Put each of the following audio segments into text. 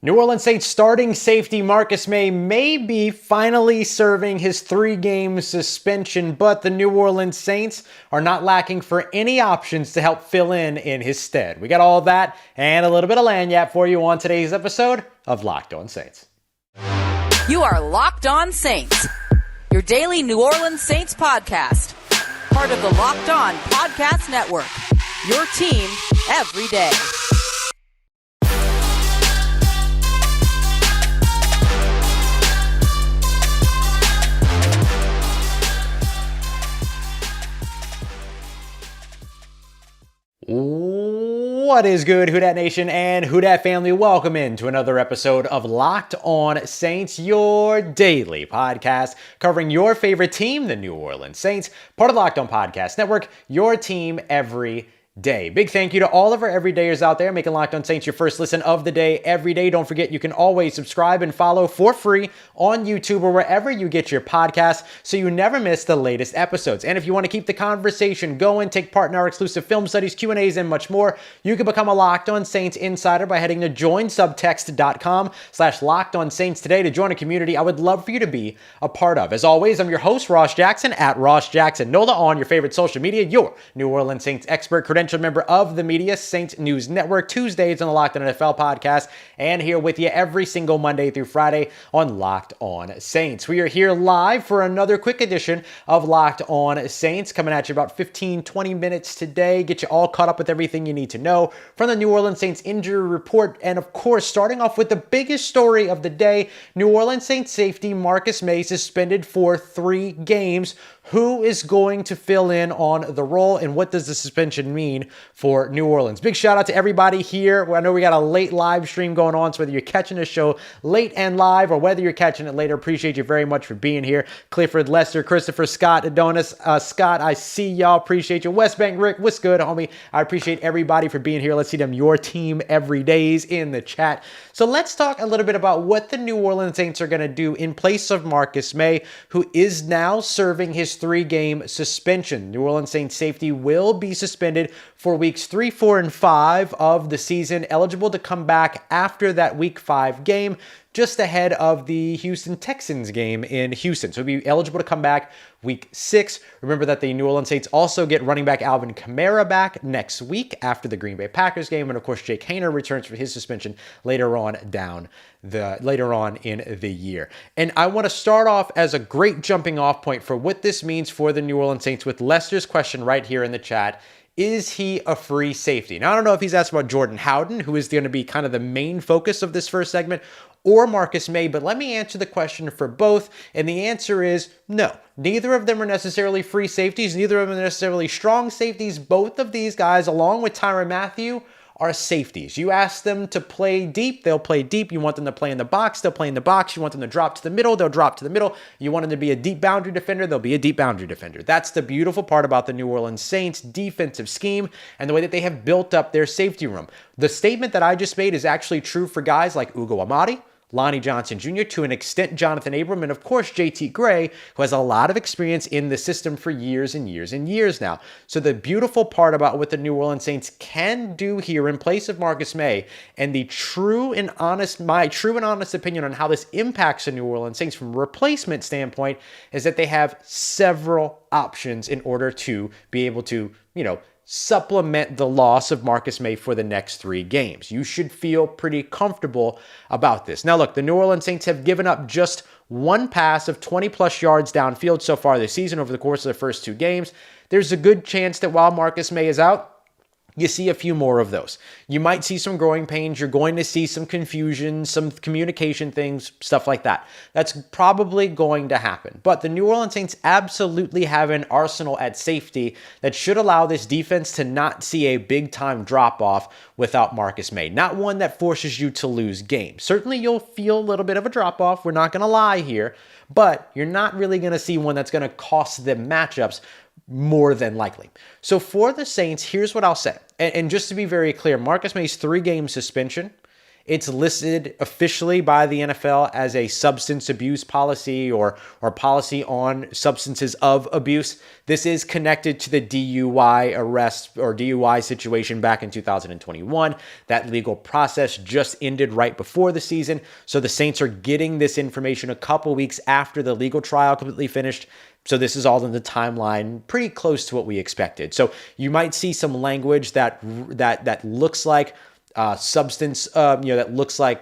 New Orleans Saints starting safety Marcus Maye may be finally serving his 3-game suspension, but the New Orleans Saints are not lacking for any options to help fill in his stead. We got all that and a little bit of lagniappe for you on today's episode of Locked On Saints. You are Locked On Saints, your daily New Orleans Saints podcast, part of the Locked On Podcast Network, your team every day. What is good, Who Dat Nation and Who Dat family? Welcome into another episode of Locked On Saints, your daily podcast covering your favorite team, the New Orleans Saints, part of the Locked On Podcast Network, your team every day. Big thank you to all of our everydayers out there making Locked On Saints your first listen of the day every day. Don't forget, you can always subscribe and follow for free on YouTube or wherever you get your podcasts so you never miss the latest episodes. And if you want to keep the conversation going, take part in our exclusive film studies, Q&As, and much more, you can become a Locked On Saints insider by heading to joinsubtext.com/LockedOnSaints today to join a community I would love for you to be a part of. As always, I'm your host, Ross Jackson, at Ross Jackson Nola on your favorite social media, your New Orleans Saints expert, credentialed member of the media, Saints News Network, Tuesdays on the Locked On NFL podcast, and here with you every single Monday through Friday on Locked On Saints. We are here live for another quick edition of Locked On Saints, coming at you about 15-20 minutes today, get you all caught up with everything you need to know from the New Orleans Saints injury report, and of course, starting off with the biggest story of the day, New Orleans Saints safety Marcus Maye suspended for 3 games. Who is going to fill in on the role, and what does the suspension mean for New Orleans? Big shout out to everybody here. I know we got a late live stream going on, so whether you're catching the show late and live or whether you're catching it later, appreciate you very much for being here. Clifford, Lester, Christopher, Scott, Adonis, Scott, I see y'all. Appreciate you. West Bank, Rick, what's good, homie? I appreciate everybody for being here. Let's see them, your team every days in the chat. So let's talk a little bit about what the New Orleans Saints are going to do in place of Marcus Maye, who is now serving his 3-game suspension. New Orleans Saints safety will be suspended for weeks 3, 4, and 5 of the season, eligible to come back after that week 5 game, just ahead of the Houston Texans game in Houston. So he'll be eligible to come back week 6. Remember that the New Orleans Saints also get running back Alvin Kamara back next week after the Green Bay Packers game. And of course, Jake Haener returns for his suspension later on in the year. And I want to start off as a great jumping off point for what this means for the New Orleans Saints with Lester's question right here in the chat. Is he a free safety? Now, I don't know if he's asked about Jordan Howden, who is going to be kind of the main focus of this first segment, or Marcus Maye, but let me answer the question for both, and the answer is no. Neither of them are necessarily free safeties. Neither of them are necessarily strong safeties. Both of these guys, along with Tyrann Mathieu, are safeties. You ask them to play deep, they'll play deep. You want them to play in the box, they'll play in the box. You want them to drop to the middle, they'll drop to the middle. You want them to be a deep boundary defender, they'll be a deep boundary defender. That's the beautiful part about the New Orleans Saints defensive scheme and the way that they have built up their safety room. The statement that I just made is actually true for guys like Ugo Amadi, Lonnie Johnson Jr., to an extent Jonathan Abram, and of course JT Gray, who has a lot of experience in the system for years and years and years now. So the beautiful part about what the New Orleans Saints can do here in place of Marcus Maye, and my true and honest opinion on how this impacts the New Orleans Saints from a replacement standpoint, is that they have several options in order to be able to, supplement the loss of Marcus Maye for the next 3 games. You should feel pretty comfortable about this. Now look, the New Orleans Saints have given up just 1 pass of 20-plus yards downfield so far this season over the course of the first 2 games. There's a good chance that while Marcus Maye is out, you see a few more of those. You might see some growing pains. You're going to see some confusion, some communication things, stuff like that. That's probably going to happen. But the New Orleans Saints absolutely have an arsenal at safety that should allow this defense to not see a big-time drop-off without Marcus Maye. Not one that forces you to lose games. Certainly, you'll feel a little bit of a drop-off. We're not going to lie here. But you're not really going to see one that's going to cost them matchups more than likely. So for the Saints, here's what I'll say. And just to be very clear, Marcus Maye's 3-game suspension It's listed officially by the NFL as a substance abuse policy or policy on substances of abuse. This is connected to the DUI arrest or DUI situation back in 2021. That legal process just ended right before the season. So the Saints are getting this information a couple weeks after the legal trial completely finished. So this is all in the timeline, pretty close to what we expected. So you might see some language that looks like substance, that looks like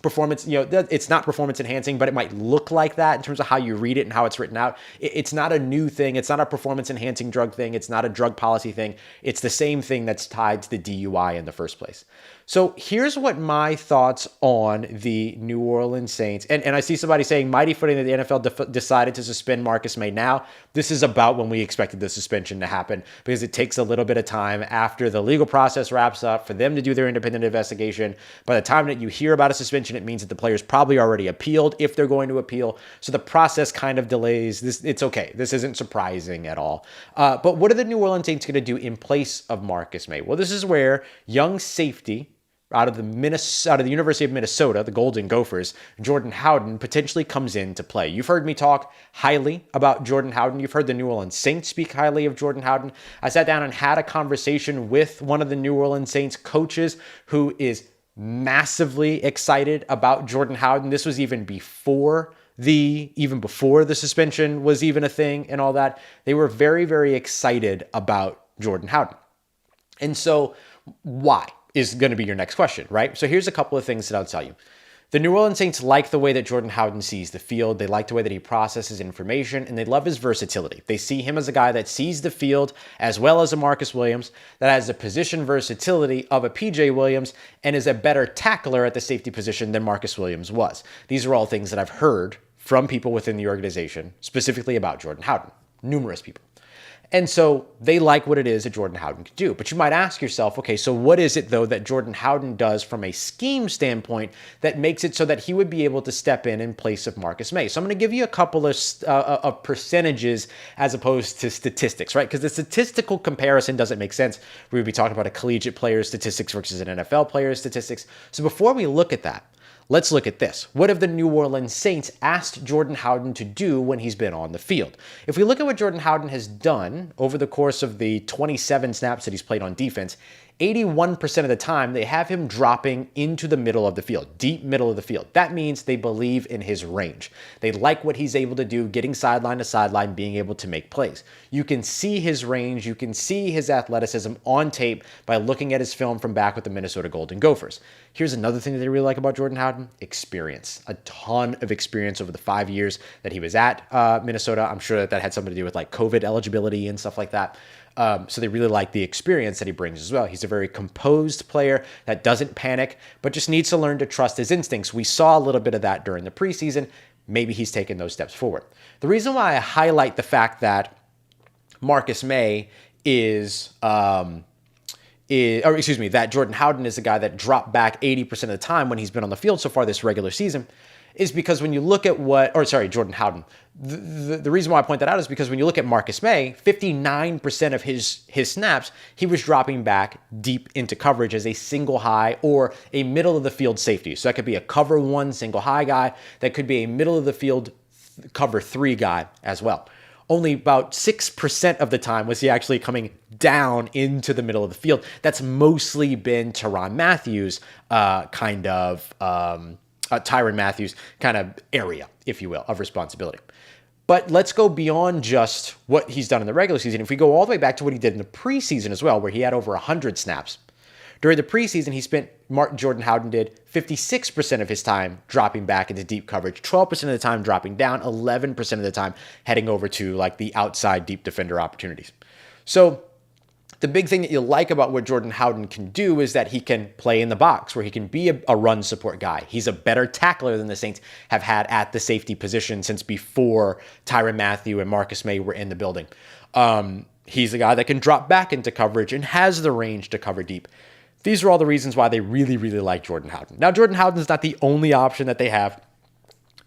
performance, it's not performance enhancing, but it might look like that in terms of how you read it and how it's written out. It's not a new thing. It's not a performance enhancing drug thing. It's not a drug policy thing. It's the same thing that's tied to the DUI in the first place. So here's what my thoughts on the New Orleans Saints, and I see somebody saying, mighty footing that the NFL decided to suspend Marcus Maye now. This is about when we expected the suspension to happen because it takes a little bit of time after the legal process wraps up for them to do their independent investigation. By the time that you hear about a suspension, it means that the player's probably already appealed if they're going to appeal. So the process kind of delays. It's okay. This isn't surprising at all. But what are the New Orleans Saints going to do in place of Marcus Maye? Well, this is where young safety out of the University of Minnesota, the Golden Gophers, Jordan Howden potentially comes into play. You've heard me talk highly about Jordan Howden. You've heard the New Orleans Saints speak highly of Jordan Howden. I sat down and had a conversation with one of the New Orleans Saints coaches who is massively excited about Jordan Howden. This was even before the suspension was even a thing and all that. They were very, very excited about Jordan Howden. And so why is going to be your next question, right? So here's a couple of things that I'll tell you. The New Orleans Saints like the way that Jordan Howden sees the field. They like the way that he processes information, and they love his versatility. They see him as a guy that sees the field as well as a Marcus Williams, that has the position versatility of a PJ Williams, and is a better tackler at the safety position than Marcus Williams was. These are all things that I've heard from people within the organization, specifically about Jordan Howden, numerous people. And so they like what it is that Jordan Howden can do. But you might ask yourself, okay, so what is it, though, that Jordan Howden does from a scheme standpoint that makes it so that he would be able to step in place of Marcus Maye? So I'm going to give you a couple of percentages as opposed to statistics, right? Because the statistical comparison doesn't make sense. We would be talking about a collegiate player's statistics versus an NFL player's statistics. So before we look at that, let's look at this. What have the New Orleans Saints asked Jordan Howden to do when he's been on the field? If we look at what Jordan Howden has done over the course of the 27 snaps that he's played on defense, 81% of the time, they have him dropping into the middle of the field, deep middle of the field. That means they believe in his range. They like what he's able to do, getting sideline to sideline, being able to make plays. You can see his range. You can see his athleticism on tape by looking at his film from back with the Minnesota Golden Gophers. Here's another thing that they really like about Jordan Howden: experience. A ton of experience over the 5 years that he was at Minnesota. I'm sure that had something to do with like COVID eligibility and stuff like that. So they really like the experience that he brings as well. He's a very composed player that doesn't panic, but just needs to learn to trust his instincts. We saw a little bit of that during the preseason. Maybe he's taken those steps forward. The reason why I highlight the fact that Marcus Maye that Jordan Howden is a guy that dropped back 80% of the time when he's been on the field so far this regular season is because when you look at Jordan Howden, the reason why I point that out is because when you look at Marcus Maye, 59% of his snaps, he was dropping back deep into coverage as a single high or a middle of the field safety. So that could be a cover one single high guy. That could be a middle of the field cover three guy as well. Only about 6% of the time was he actually coming down into the middle of the field. That's mostly been Tyrann Mathieu's Tyrann Mathieu's kind of area, if you will, of responsibility. But let's go beyond just what he's done in the regular season. If we go all the way back to what he did in the preseason as well, where he had over 100 snaps. During the preseason, Jordan Howden did 56% of his time dropping back into deep coverage, 12% of the time dropping down, 11% of the time heading over to like the outside deep defender opportunities. So the big thing that you like about what Jordan Howden can do is that he can play in the box, where he can be a run support guy. He's a better tackler than the Saints have had at the safety position since before Tyrann Mathieu and Marcus Maye were in the building. He's a guy that can drop back into coverage and has the range to cover deep. These are all the reasons why they really, really like Jordan Howden. Now, Jordan Howden is not the only option that they have.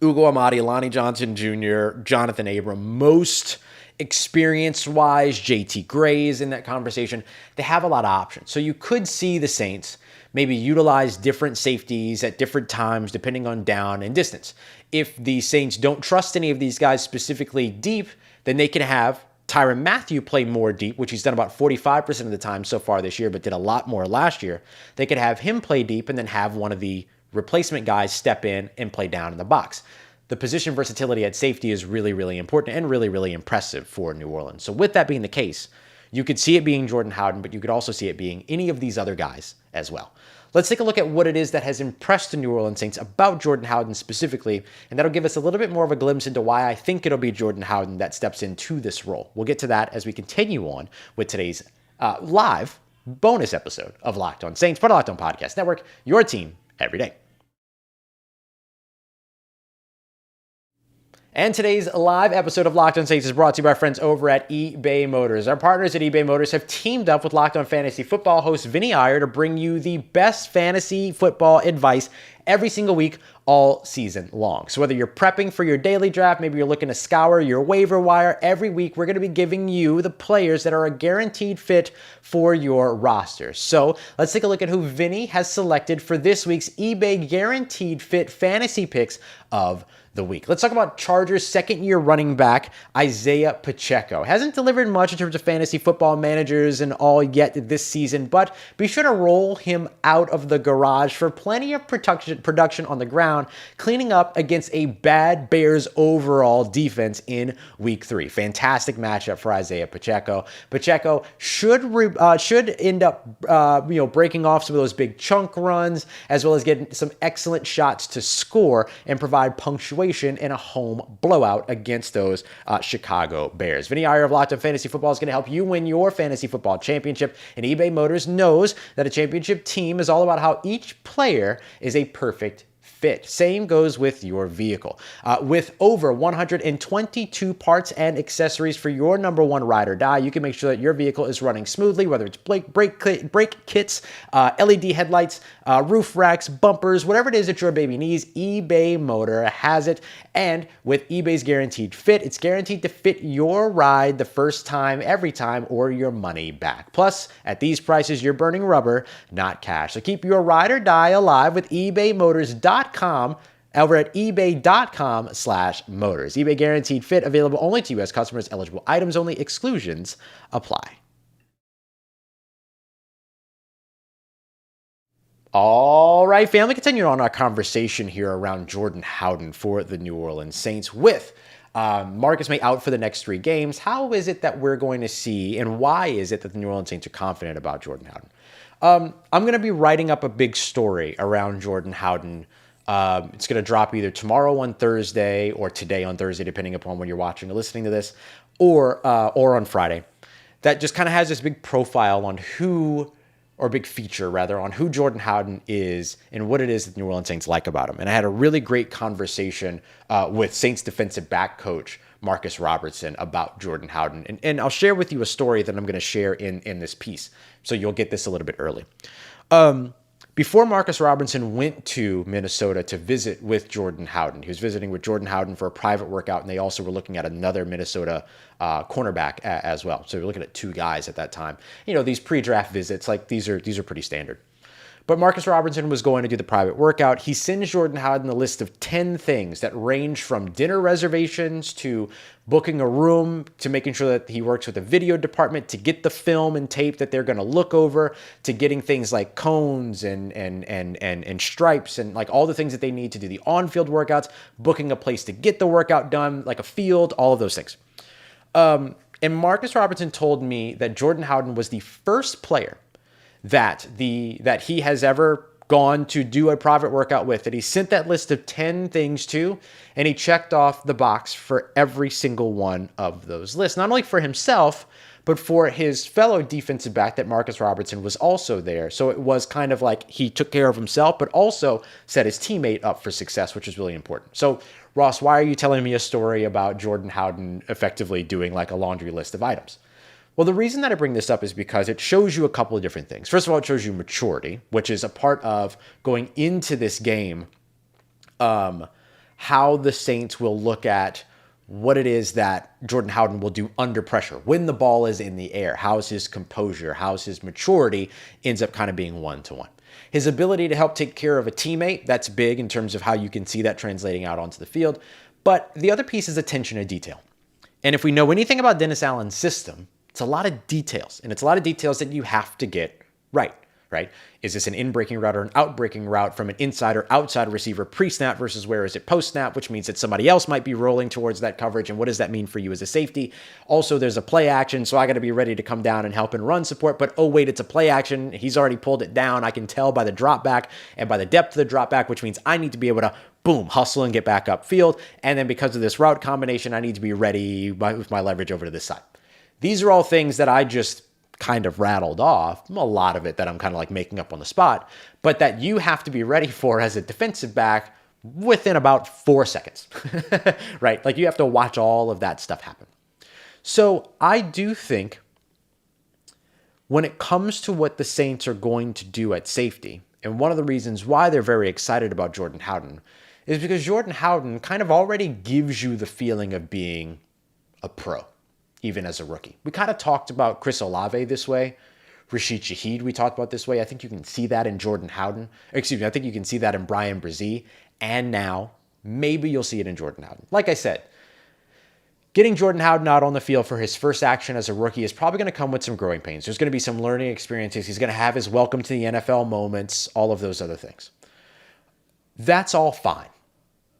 Ugo Amadi, Lonnie Johnson Jr., Jonathan Abram, most experience-wise, JT Gray's in that conversation. They have a lot of options. So you could see the Saints maybe utilize different safeties at different times depending on down and distance. If the Saints don't trust any of these guys specifically deep, then they can have Tyrann Mathieu play more deep, which he's done about 45% of the time so far this year, but did a lot more last year. They could have him play deep and then have one of the replacement guys step in and play down in the box. The position versatility at safety is really, really important and really, really impressive for New Orleans. So with that being the case, you could see it being Jordan Howden, but you could also see it being any of these other guys as well. Let's take a look at what it is that has impressed the New Orleans Saints about Jordan Howden specifically, and that'll give us a little bit more of a glimpse into why I think it'll be Jordan Howden that steps into this role. We'll get to that as we continue on with today's live bonus episode of Locked On Saints, part of Locked On Podcast Network, your team every day. And today's live episode of Locked On Saints is brought to you by our friends over at eBay Motors. Our partners at eBay Motors have teamed up with Locked On Fantasy Football host Vinny Iyer to bring you the best fantasy football advice every single week, all season long. So whether you're prepping for your daily draft, maybe you're looking to scour your waiver wire, every week we're going to be giving you the players that are a guaranteed fit for your roster. So let's take a look at who Vinny has selected for this week's eBay Guaranteed Fit Fantasy Picks of the week. Let's talk about Chargers second-year running back Isaiah Pacheco. Hasn't delivered much in terms of fantasy football managers and all yet this season, but be sure to roll him out of the garage for plenty of production on the ground, cleaning up against a bad Bears overall defense in Week 3. Fantastic matchup for Isaiah Pacheco. Pacheco should end up breaking off some of those big chunk runs, as well as getting some excellent shots to score and provide punctuation in a home blowout against those Chicago Bears. Vinny Iyer of Locked On Fantasy Football is going to help you win your fantasy football championship, and eBay Motors knows that a championship team is all about how each player is a perfect fit. Same goes with your vehicle. With over 122 parts and accessories for your number one ride or die, you can make sure that your vehicle is running smoothly, whether it's brake kits, LED headlights, roof racks, bumpers, whatever it is that your baby needs, eBay Motor has it. And with eBay's Guaranteed Fit, it's guaranteed to fit your ride the first time, every time, or your money back. Plus, at these prices, you're burning rubber, not cash. So keep your ride or die alive with ebaymotors.com over at ebay.com/motors. eBay Guaranteed Fit, available only to U.S. customers, eligible items only, exclusions apply. All right, family, continuing on our conversation here around Jordan Howden for the New Orleans Saints with Marcus Maye out for the next 3 games. How is it that we're going to see, and why is it that the New Orleans Saints are confident about Jordan Howden? I'm going to be writing up a big story around Jordan Howden. It's going to drop either tomorrow on Thursday or today on Thursday, depending upon when you're watching or listening to this, or on Friday. That just kind of has this big profile on big feature rather, on who Jordan Howden is and what it is that the New Orleans Saints like about him. And I had a really great conversation with Saints defensive back coach Marcus Robertson about Jordan Howden. And I'll share with you a story that I'm going to share in this piece. So you'll get this a little bit early. Before Marcus Robertson went to Minnesota to visit with Jordan Howden, he was visiting with Jordan Howden for a private workout, and they also were looking at another Minnesota cornerback as well. So we're looking at 2 guys at that time. These pre-draft visits, like these are pretty standard. But Marcus Robertson was going to do the private workout. He sends Jordan Howden a list of 10 things that range from dinner reservations to booking a room to making sure that he works with the video department to get the film and tape that they're going to look over, to getting things like cones and stripes and like all the things that they need to do the on-field workouts, booking a place to get the workout done, like a field, all of those things. And Marcus Robertson told me that Jordan Howden was the first player that he has ever gone to do a private workout with, that he sent that list of 10 things to, and he checked off the box for every single one of those lists. Not only for himself, but for his fellow defensive back that Marcus Robertson was also there. So it was kind of like he took care of himself, but also set his teammate up for success, which is really important. So Ross, why are you telling me a story about Jordan Howden effectively doing like a laundry list of items? Well, the reason that I bring this up is because it shows you a couple of different things. First of all, it shows you maturity, which is a part of going into this game, how the Saints will look at what it is that Jordan Howden will do under pressure when the ball is in the air. How's his composure? How's his maturity? Ends up kind of being one-to-one. His ability to help take care of a teammate, that's big in terms of how you can see that translating out onto the field. But the other piece is attention to detail. And if we know anything about Dennis Allen's system, it's a lot of details. And it's a lot of details that you have to get right? Is this an in-breaking route or an out-breaking route from an inside or outside receiver pre-snap versus where is it post-snap, which means that somebody else might be rolling towards that coverage, and what does that mean for you as a safety? Also, there's a play action, so I got to be ready to come down and help and run support, but oh wait, it's a play action. He's already pulled it down. I can tell by the drop back and by the depth of the drop back, which means I need to be able to boom, hustle and get back upfield. And then because of this route combination, I need to be ready with my leverage over to this side. These are all things that I just kind of rattled off, a lot of it that I'm kind of like making up on the spot, but that you have to be ready for as a defensive back within about 4 seconds, right? Like you have to watch all of that stuff happen. So I do think when it comes to what the Saints are going to do at safety, and one of the reasons why they're very excited about Jordan Howden is because Jordan Howden kind of already gives you the feeling of being a pro, even as a rookie. We kind of talked about Chris Olave this way. Rashid Shaheed we talked about this way. I think you can see that in Jordan Howden. Excuse me, I think you can see that in Brian Brzee. And now, maybe you'll see it in Jordan Howden. Like I said, getting Jordan Howden out on the field for his first action as a rookie is probably going to come with some growing pains. There's going to be some learning experiences. He's going to have his welcome to the NFL moments, all of those other things. That's all fine.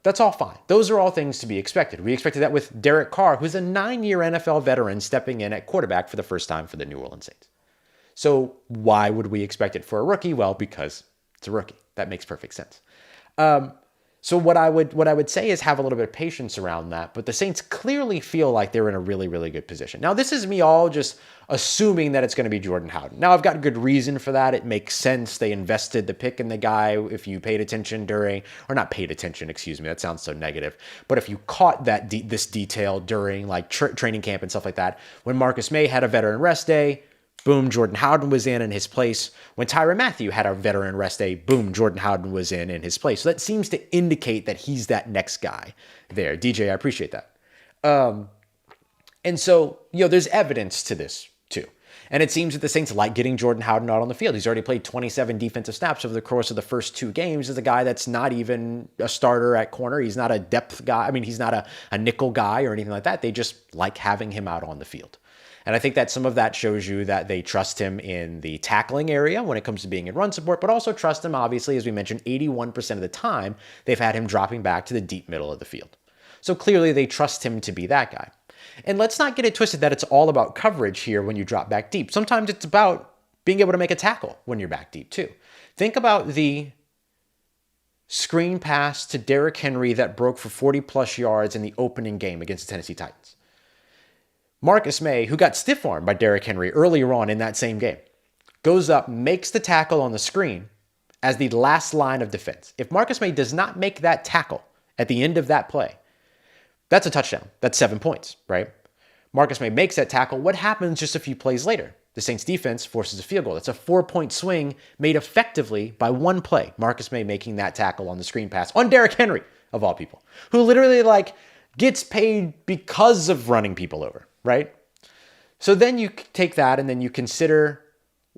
That's all fine. Those are all things to be expected. We expected that with Derek Carr, who's a 9-year NFL veteran stepping in at quarterback for the first time for the New Orleans Saints. So why would we expect it for a rookie? Well, because it's a rookie. That makes perfect sense. So what I would say is have a little bit of patience around that, but the Saints clearly feel like they're in a really, really good position. Now, this is me all just assuming that it's going to be Jordan Howden. Now, I've got good reason for that. It makes sense. They invested the pick in the guy. If you paid attention not paid attention, excuse me, that sounds so negative. But if you caught this detail during like training camp and stuff like that, when Marcus Maye had a veteran rest day, boom, Jordan Howden was in his place. When Tyrann Mathieu had a veteran rest day, boom, Jordan Howden was in his place. So that seems to indicate that he's that next guy there. DJ, I appreciate that. And so, there's evidence to this too. And it seems that the Saints like getting Jordan Howden out on the field. He's already played 27 defensive snaps over the course of the first 2 games as a guy that's not even a starter at corner. He's not a depth guy. I mean, he's not a nickel guy or anything like that. They just like having him out on the field. And I think that some of that shows you that they trust him in the tackling area when it comes to being in run support, but also trust him, obviously, as we mentioned, 81% of the time, they've had him dropping back to the deep middle of the field. So clearly they trust him to be that guy. And let's not get it twisted that it's all about coverage here when you drop back deep. Sometimes it's about being able to make a tackle when you're back deep too. Think about the screen pass to Derrick Henry that broke for 40 plus yards in the opening game against the Tennessee Titans. Marcus Maye, who got stiff-armed by Derrick Henry earlier on in that same game, goes up, makes the tackle on the screen as the last line of defense. If Marcus Maye does not make that tackle at the end of that play, that's a touchdown. That's 7 points, right? Marcus Maye makes that tackle. What happens just a few plays later? The Saints defense forces a field goal. That's a 4-point swing made effectively by one play. Marcus Maye making that tackle on the screen pass on Derrick Henry, of all people, who literally gets paid because of running people over. Right? So then you take that and then you consider,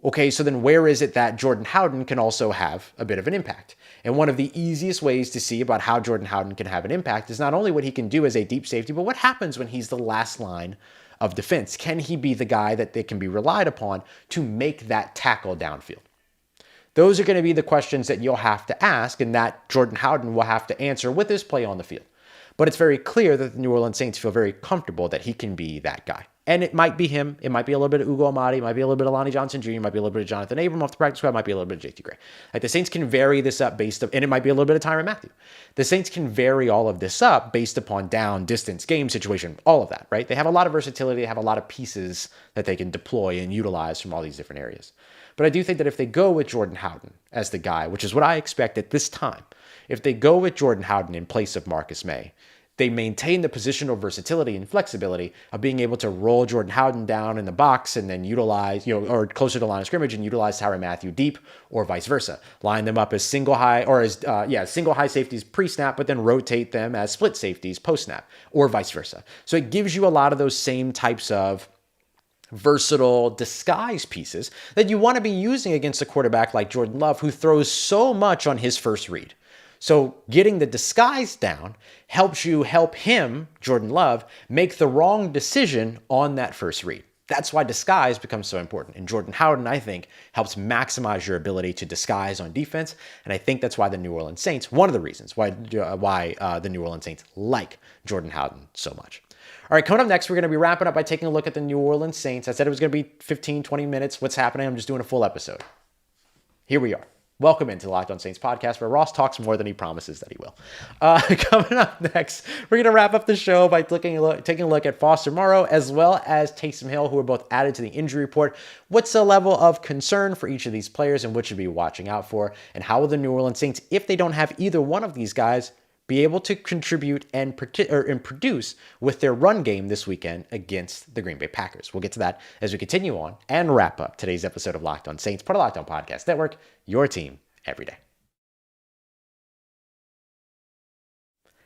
okay, so then where is it that Jordan Howden can also have a bit of an impact? And one of the easiest ways to see about how Jordan Howden can have an impact is not only what he can do as a deep safety, but what happens when he's the last line of defense. Can he be the guy that they can be relied upon to make that tackle downfield? Those are going to be the questions that you'll have to ask and that Jordan Howden will have to answer with his play on the field. But it's very clear that the New Orleans Saints feel very comfortable that he can be that guy. And it might be him. It might be a little bit of Ugo Amadi. It might be a little bit of Lonnie Johnson Jr. It might be a little bit of Jonathan Abram off the practice squad. It might be a little bit of JT Gray. The Saints can vary this up and it might be a little bit of Tyrann Mathieu. The Saints can vary all of this up based upon down, distance, game situation, all of that, right? They have a lot of versatility. They have a lot of pieces that they can deploy and utilize from all these different areas. But I do think that if they go with Jordan Howden as the guy, which is what I expect at this time, if they go with Jordan Howden in place of Marcus Maye, they maintain the positional versatility and flexibility of being able to roll Jordan Howden down in the box and then utilize, or closer to the line of scrimmage and utilize Tyrann Mathieu deep or vice versa. Line them up as single high safeties pre-snap, but then rotate them as split safeties post-snap or vice versa. So it gives you a lot of those same types of versatile disguise pieces that you want to be using against a quarterback like Jordan Love, who throws so much on his first read. So getting the disguise down helps you help him, Jordan Love, make the wrong decision on that first read. That's why disguise becomes so important. And Jordan Howden, I think, helps maximize your ability to disguise on defense. And I think that's why the New Orleans Saints, one of the reasons why the New Orleans Saints like Jordan Howden so much. All right, coming up next, we're going to be wrapping up by taking a look at the New Orleans Saints. I said it was going to be 15, 20 minutes. What's happening? I'm just doing a full episode. Here we are. Welcome into the Locked On Saints podcast, where Ross talks more than he promises that he will. Coming up next, we're going to wrap up the show by taking a look at Foster Moreau as well as Taysom Hill, who are both added to the injury report. What's the level of concern for each of these players and what should be watching out for? And how will the New Orleans Saints, if they don't have either one of these guys, be able to contribute and produce with their run game this weekend against the Green Bay Packers? We'll get to that as we continue on and wrap up today's episode of Locked On Saints, part of Locked On Podcast Network, your team every day.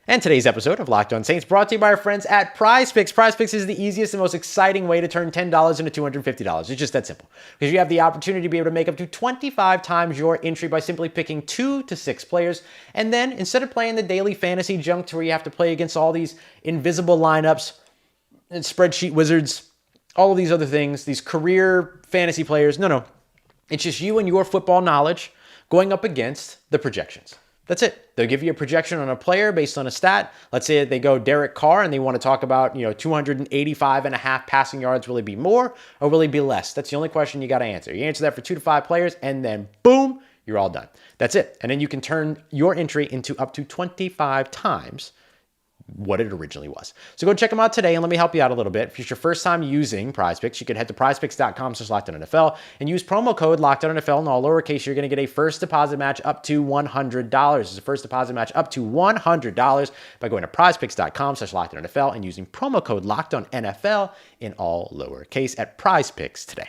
And today's episode of Locked On Saints brought to you by our friends at PrizePicks. PrizePicks is the easiest and most exciting way to turn $10 into $250. It's just that simple. Because you have the opportunity to be able to make up to 25 times your entry by simply picking 2 to 6 players. And then instead of playing the daily fantasy junk to where you have to play against all these invisible lineups and spreadsheet wizards, all of these other things, these career fantasy players, no. It's just you and your football knowledge going up against the projections. That's it. They'll give you a projection on a player based on a stat. Let's say they go Derek Carr and they want to talk about, 285 and a half passing yards. Will he be more or will he be less? That's the only question you got to answer. You answer that for 2 to 5 players and then boom, you're all done. That's it. And then you can turn your entry into up to 25 times what it originally was. So go check them out today and let me help you out a little bit. If it's your first time using PrizePicks, you can head to prizepicks.com/LockedOnNFL and use promo code LockedOnNFL in all lowercase. You're going to get a first deposit match up to $100. It's a first deposit match up to $100 by going to prizepicks.com/LockedOnNFL and using promo code LockedOnNFL in all lowercase at PrizePicks today.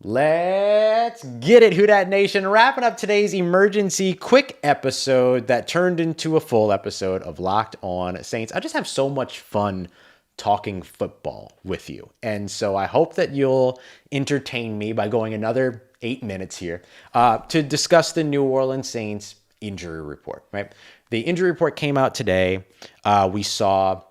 Let's get it, Who Dat Nation. Wrapping up today's emergency quick episode that turned into a full episode of Locked On Saints. I just have so much fun talking football with you. And so I hope that you'll entertain me by going another 8 minutes here to discuss the New Orleans Saints injury report, right? The injury report came out today. We saw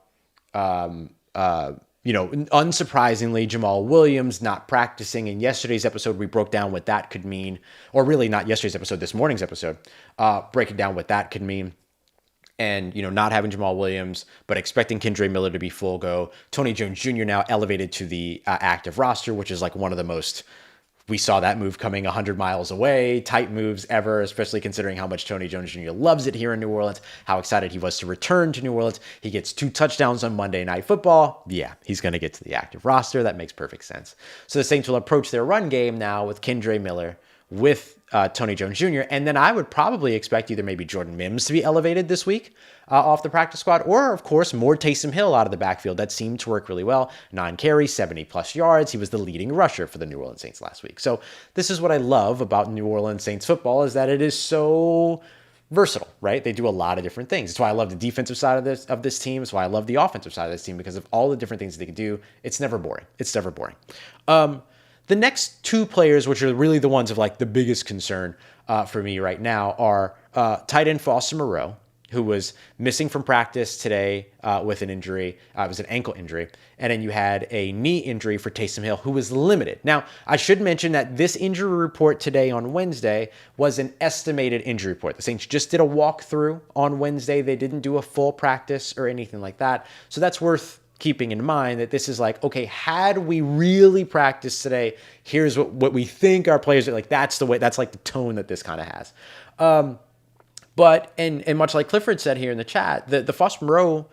unsurprisingly, Jamal Williams not practicing. In yesterday's episode, we broke down what that could mean, or really not yesterday's episode, this morning's episode, breaking down what that could mean. And, not having Jamal Williams, but expecting Kendre Miller to be full go. Tony Jones Jr. now elevated to the active roster, which is like one of the most, we saw that move coming 100 miles away, tight moves ever, especially considering how much Tony Jones Jr. loves it here in New Orleans, how excited he was to return to New Orleans. He gets 2 touchdowns on Monday Night Football. Yeah, he's going to get to the active roster. That makes perfect sense. So the Saints will approach their run game now with Kendre Miller, with Tony Jones Jr., and then I would probably expect either maybe Jordan Mims to be elevated this week off the practice squad, or of course more Taysom Hill out of the backfield. That seemed to work really well. 9 carries, 70 plus yards. He was the leading rusher for the New Orleans Saints last week. So this is what I love about New Orleans Saints football, is that it is so versatile, right? They do a lot of different things. That's why I love the defensive side of this team. That's why I love the offensive side of this team, because of all the different things that they can do. It's never boring. The next 2 players, which are really the ones of like the biggest concern for me right now, are tight end Foster Moreau, who was missing from practice today with an injury. It was an ankle injury. And then you had a knee injury for Taysom Hill, who was limited. Now, I should mention that this injury report today on Wednesday was an estimated injury report. The Saints just did a walkthrough on Wednesday. They didn't do a full practice or anything like that. So that's worth keeping in mind, that this is like, okay, had we really practiced today, here's what we think our players are like. That's the way, that's like the tone that this kind of has. But much like Clifford said here in the chat, the Foster Moreau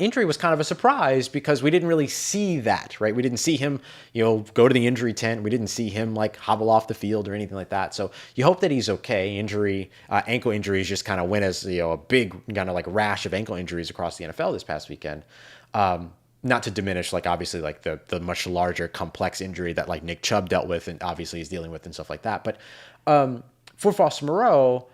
injury was kind of a surprise, because we didn't really see that, right? We didn't see him, go to the injury tent. We didn't see him like hobble off the field or anything like that. So you hope that he's okay. Ankle injuries just kind of went as, a big kind of like rash of ankle injuries across the NFL this past weekend. Not to diminish, like, obviously, like the much larger complex injury that like Nick Chubb dealt with and obviously is dealing with and stuff like that. But for Foster Moreau,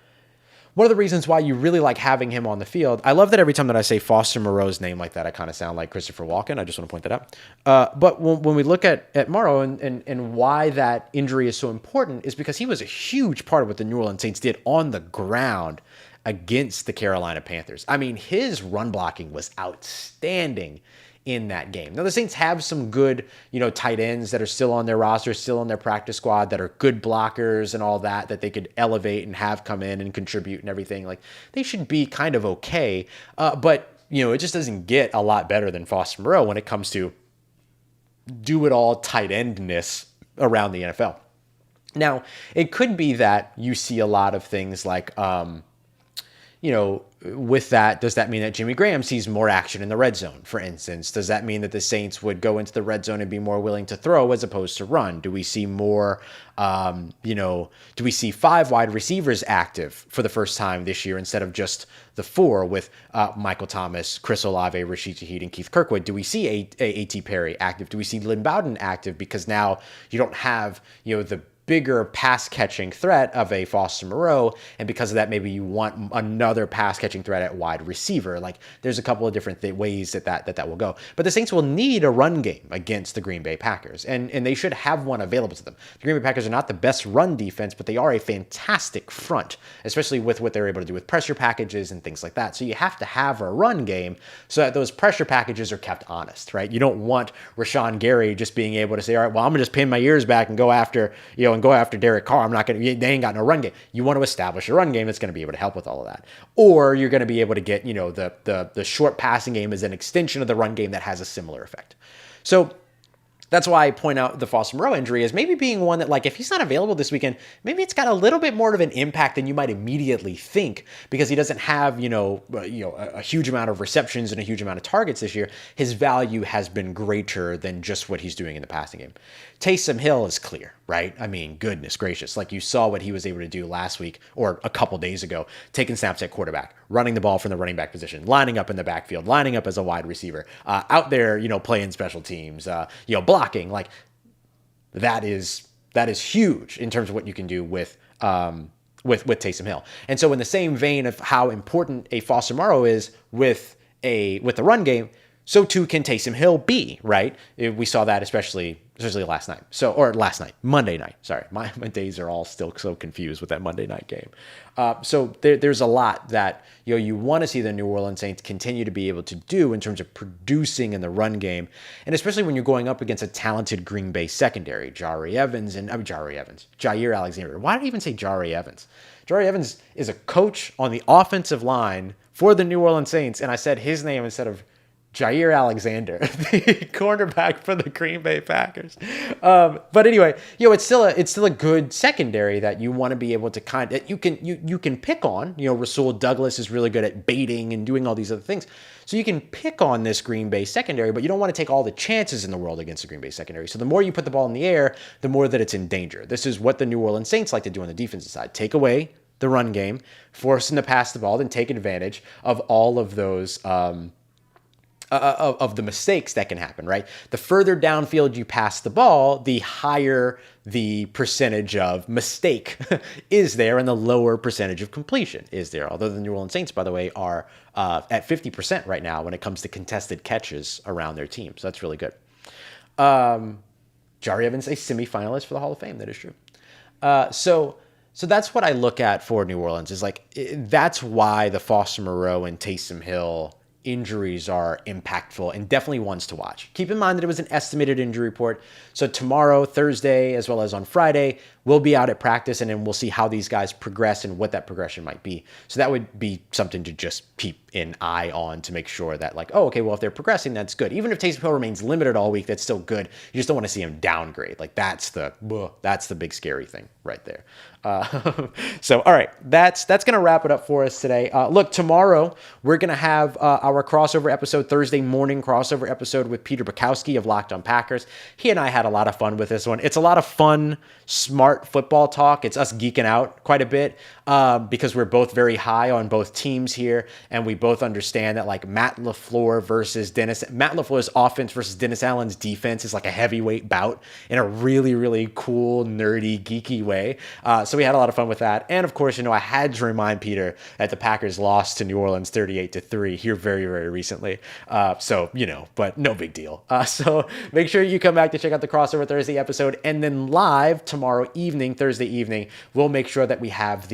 one of the reasons why you really like having him on the field, I love that every time that I say Foster Moreau's name like that, I kind of sound like Christopher Walken. I just want to point that out. But when we look at Moreau and why that injury is so important is because he was a huge part of what the New Orleans Saints did on the ground against the Carolina Panthers. I mean, his run blocking was outstanding in that game. Now, the Saints have some good, tight ends that are still on their roster, still on their practice squad, that are good blockers and all that they could elevate and have come in and contribute and everything. Like, they should be kind of okay. But, it just doesn't get a lot better than Foster Moreau when it comes to do-it-all tight endness around the NFL. Now, it could be that you see a lot of things like, with that, does that mean that Jimmy Graham sees more action in the red zone, for instance? Does that mean that the Saints would go into the red zone and be more willing to throw as opposed to run? Do we see more, do we see 5 wide receivers active for the first time this year instead of just the 4 with Michael Thomas, Chris Olave, Rashid Shaheed, and Keith Kirkwood? Do we see A.T. Perry active? Do we see Lynn Bowden active? Because now you don't have, the bigger pass-catching threat of a Foster Moreau, and because of that, maybe you want another pass-catching threat at wide receiver. Like, there's a couple of different ways that will go. But the Saints will need a run game against the Green Bay Packers, and they should have one available to them. The Green Bay Packers are not the best run defense, but they are a fantastic front, especially with what they're able to do with pressure packages and things like that. So you have to have a run game so that those pressure packages are kept honest, right? You don't want Rashawn Gary just being able to say, all right, well, I'm gonna just pin my ears back and go after, Derek Carr. They ain't got no run game. You want to establish a run game that's going to be able to help with all of that. Or you're going to be able to get, the short passing game as an extension of the run game that has a similar effect. So that's why I point out the Foster Moreau injury as maybe being one that, like, if he's not available this weekend, maybe it's got a little bit more of an impact than you might immediately think, because he doesn't have, a huge amount of receptions and a huge amount of targets this year. His value has been greater than just what he's doing in the passing game. Taysom Hill is clear, right? I mean, goodness gracious. Like, you saw what he was able to do last week or a couple days ago, taking snaps at quarterback, running the ball from the running back position, lining up in the backfield, lining up as a wide receiver, out there, playing special teams, blocking. Like, that is huge in terms of what you can do with Taysom Hill. And so in the same vein of how important a Foster Moreau is with the run game, so too can Taysom Hill be, right? We saw that especially Monday night. Sorry, my days are all still so confused with that Monday night game. So there's a lot that you want to see the New Orleans Saints continue to be able to do in terms of producing in the run game, and especially when you're going up against a talented Green Bay secondary, Jaire Alexander. Why did I even say Jaire Evans? Jaire Evans is a coach on the offensive line for the New Orleans Saints, and I said his name instead of Jaire Alexander, the cornerback for the Green Bay Packers. But anyway, it's still a good secondary that you want to be able to you can pick on. Rasul Douglas is really good at baiting and doing all these other things. So you can pick on this Green Bay secondary, but you don't want to take all the chances in the world against the Green Bay secondary. So the more you put the ball in the air, the more that it's in danger. This is what the New Orleans Saints like to do on the defensive side. Take away the run game, force them to pass the ball, then take advantage of all of those of the mistakes that can happen, right? The further downfield you pass the ball, the higher the percentage of mistake is there, and the lower percentage of completion is there. Although the New Orleans Saints, by the way, are at 50% right now when it comes to contested catches around their team. So that's really good. Jaire Evans, a semifinalist for the Hall of Fame. That is true. So that's what I look at for New Orleans, is like, that's why the Foster Moreau and Taysom Hill injuries are impactful and definitely ones to watch. Keep in mind that it was an estimated injury report. So tomorrow, Thursday, as well as on Friday, we'll be out at practice, and then we'll see how these guys progress and what that progression might be. So that would be something to just keep an eye on to make sure that, like, oh, okay, well, if they're progressing, that's good. Even if Taysom Hill remains limited all week, that's still good. You just don't want to see him downgrade. Like, that's the big scary thing right there. So, all right, that's going to wrap it up for us today. Look, tomorrow we're going to have our crossover episode, Thursday morning crossover episode with Peter Bukowski of Locked On Packers. He and I had a lot of fun with this one. It's a lot of fun, smart football talk. It's us geeking out quite a bit because we're both very high on both teams here, and we both understand that, like, Matt LaFleur's offense versus Dennis Allen's defense is like a heavyweight bout in a really, really cool, nerdy, geeky way. So we had a lot of fun with that. And of course, I had to remind Peter that the Packers lost to New Orleans 38-3 here very, very recently. But no big deal. So make sure you come back to check out the crossover Thursday episode. And then live tomorrow evening, Thursday evening, we'll make sure that we have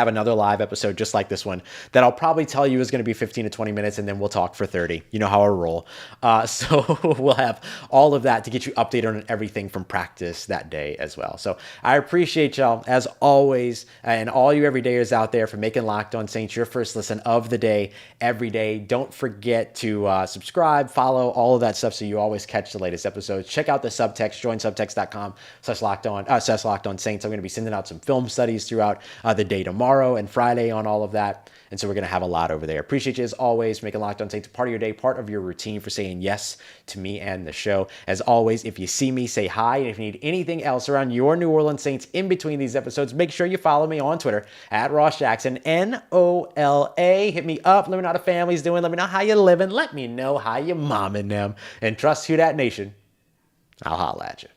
another live episode just like this one that I'll probably tell you is going to be 15 to 20 minutes, and then we'll talk for 30. You know how I roll. So we'll have all of that to get you updated on everything from practice that day as well. So I appreciate y'all as always, and all you everydayers out there for making Locked On Saints your first listen of the day every day. Don't forget to subscribe, follow, all of that stuff so you always catch the latest episodes. Check out the subtext, join subtext.com/Locked On Saints. I'm going to be sending out some film studies throughout the day tomorrow and Friday on all of that. And so we're going to have a lot over there. Appreciate you as always for making Locked On Saints part of your day, part of your routine, for saying yes to me and the show. As always, if you see me, say hi. And if you need anything else around your New Orleans Saints in between these episodes, make sure you follow me on Twitter at Ross Jackson, NOLA. Hit me up. Let me know how the family's doing. Let me know how you're living. Let me know how you're momming them. And trust Who Dat Nation. I'll holla at you.